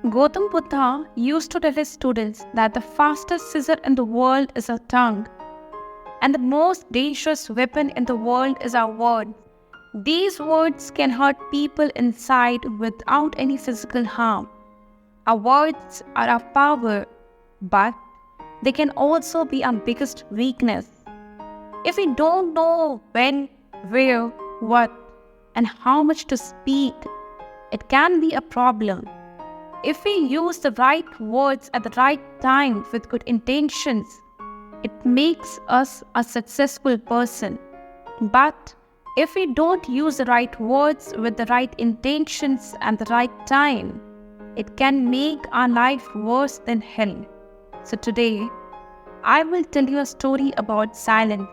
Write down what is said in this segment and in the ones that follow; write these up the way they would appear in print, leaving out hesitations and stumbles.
Gautam Buddha used to tell his students that the fastest scissor in the world is our tongue, and the most dangerous weapon in the world is our words. These words can hurt people inside without any physical harm. Our words are our power, but they can also be our biggest weakness. If we don't know when, where, what, and how much to speak, it can be a problem. If we use the right words at the right time with good intentions, it makes us a successful person. But if we don't use the right words with the right intentions and the right time, it can make our life worse than hell. So today, I will tell you a story about silence.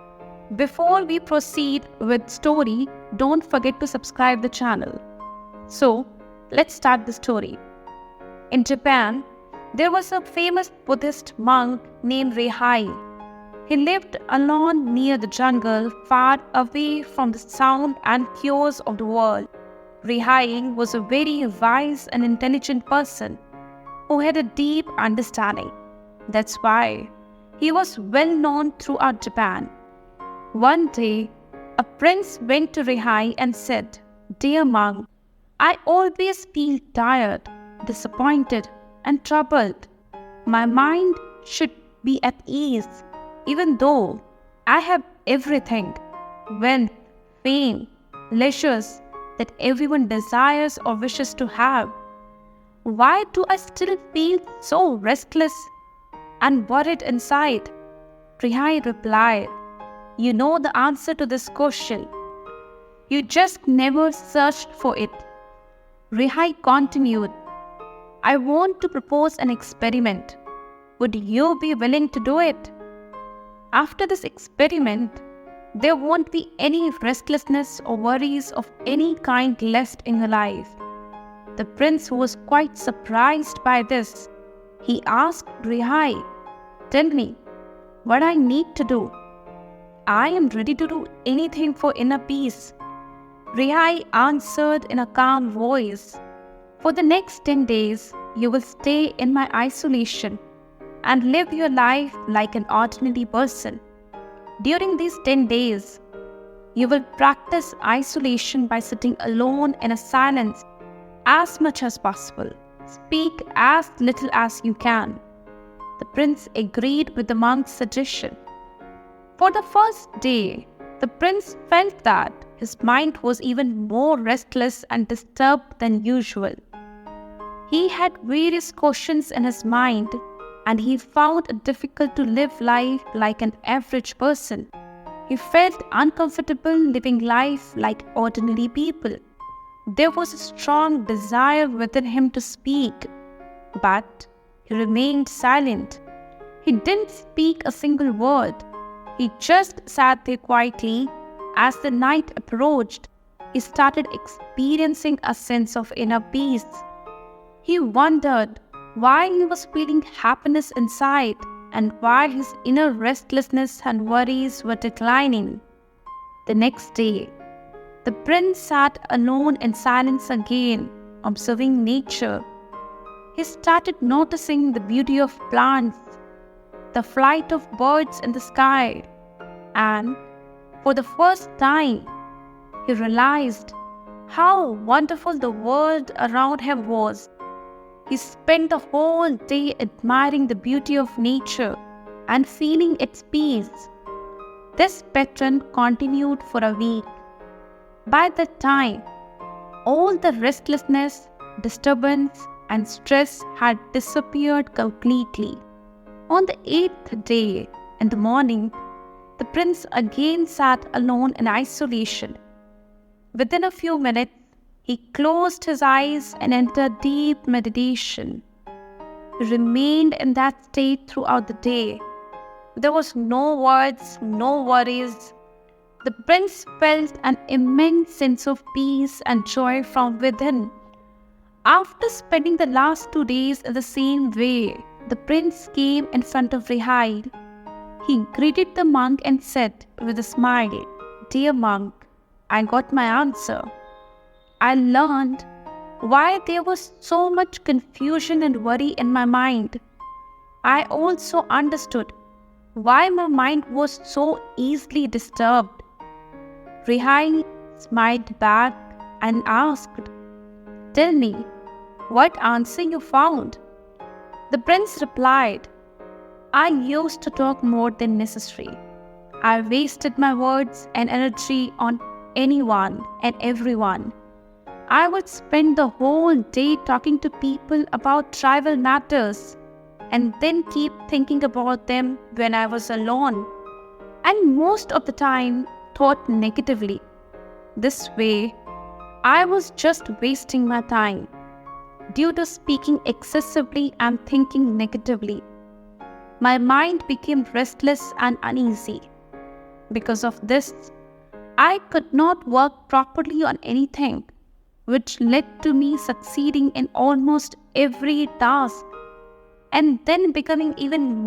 Before we proceed with story, don't forget to subscribe the channel. So, let's start the story. In Japan, there was a famous Buddhist monk named Rehai. He lived alone near the jungle, far away from the sound and chaos of the world. Rehai was a very wise and intelligent person who had a deep understanding. That's why he was well known throughout Japan. One day, a prince went to Rehai and said, "Dear monk, I always feel tired, disappointed, and troubled. My mind should be at ease, even though I have everything, wealth, fame, leisures that everyone desires or wishes to have. Why do I still feel so restless and worried inside?" Rehai replied, "You know the answer to this question. You just never searched for it." Rehai continued, "I want to propose an experiment. Would you be willing to do it? After this experiment, there won't be any restlessness or worries of any kind left in your life." The prince was quite surprised by this. He asked Rehai, "Tell me, what I need to do? I am ready to do anything for inner peace." Rehai answered in a calm voice, "For the next 10 days, you will stay in my isolation and live your life like an ordinary person. During these 10 days, you will practice isolation by sitting alone in a silence as much as possible. Speak as little as you can." The prince agreed with the monk's suggestion. For the first day, the prince felt that his mind was even more restless and disturbed than usual. He had various questions in his mind, and he found it difficult to live life like an average person. He felt uncomfortable living life like ordinary people. There was a strong desire within him to speak, but he remained silent. He didn't speak a single word. He just sat there quietly. As the night approached, he started experiencing a sense of inner peace. He wondered why he was feeling happiness inside and why his inner restlessness and worries were declining. The next day, the prince sat alone in silence again, observing nature. He started noticing the beauty of plants, the flight of birds in the sky, and for the first time, he realized how wonderful the world around him was. He spent the whole day admiring the beauty of nature and feeling its peace. This pattern continued for a week. By that time, all the restlessness, disturbance, and stress had disappeared completely. On the 8th day, in the morning, the prince again sat alone in isolation. Within a few minutes, he closed his eyes and entered deep meditation. He remained in that state throughout the day. There was no words, no worries. The prince felt an immense sense of peace and joy from within. After spending the last 2 days in the same way, the prince came in front of Rehai. He greeted the monk and said with a smile, "Dear monk, I got my answer. I learned why there was so much confusion and worry in my mind. I also understood why my mind was so easily disturbed. Rihai smiled back and asked, "Tell me, what answer you found?" The prince replied, "I used to talk more than necessary. I wasted my words and energy on anyone and everyone. I would spend the whole day talking to people about trivial matters and then keep thinking about them when I was alone, and most of the time thought negatively. This way, I was just wasting my time due to speaking excessively and thinking negatively. My mind became restless and uneasy. Because of this, I could not work properly on anything, which led to me succeeding in almost every task and then becoming even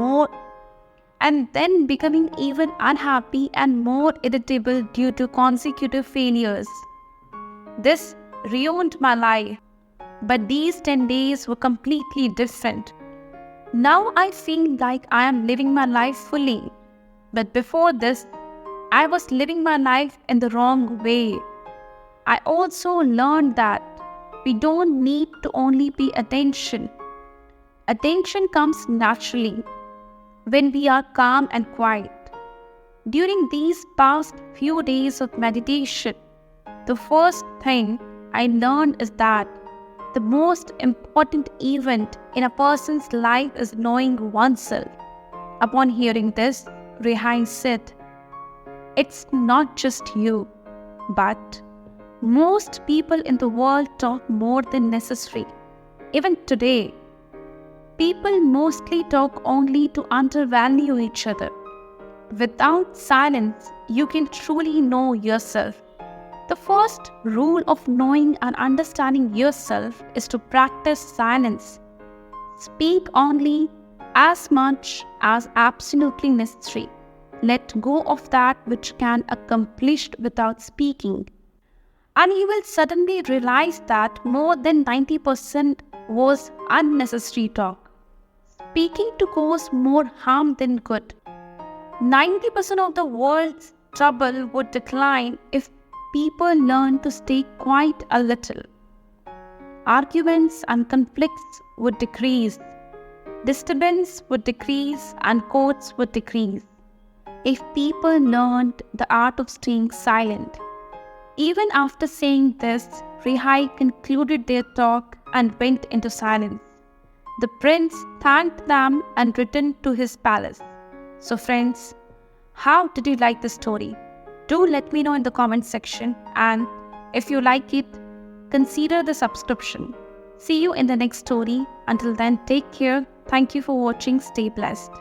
unhappy and more irritable due to consecutive failures. This ruined my life, but these 10 days were completely different. Now I feel like I am living my life fully, but before this, I was living my life in the wrong way. I also learned that we don't need to only pay attention. Attention comes naturally when we are calm and quiet. During these past few days of meditation, the first thing I learned is that the most important event in a person's life is knowing oneself. Upon hearing this, Rihai said, "It's not just you, but most people in the world talk more than necessary. Even today, people mostly talk only to undervalue each other. Without silence, you can truly know yourself. The first rule of knowing and understanding yourself is to practice silence. Speak only as much as absolutely necessary. Let go of that which can be accomplished without speaking. And you will suddenly realize that more than 90% was unnecessary talk. Speaking to cause more harm than good. 90% of the world's trouble would decline if people learn to stay quiet a little. Arguments and conflicts would decrease. Disturbance would decrease and courts would decrease if people learned the art of staying silent." Even after saying this, Rihai concluded their talk and went into silence. The prince thanked them and returned to his palace. So friends, how did you like the story? Do let me know in the comment section, and if you like it, consider the subscription. See you in the next story. Until then, take care. Thank you for watching. Stay blessed.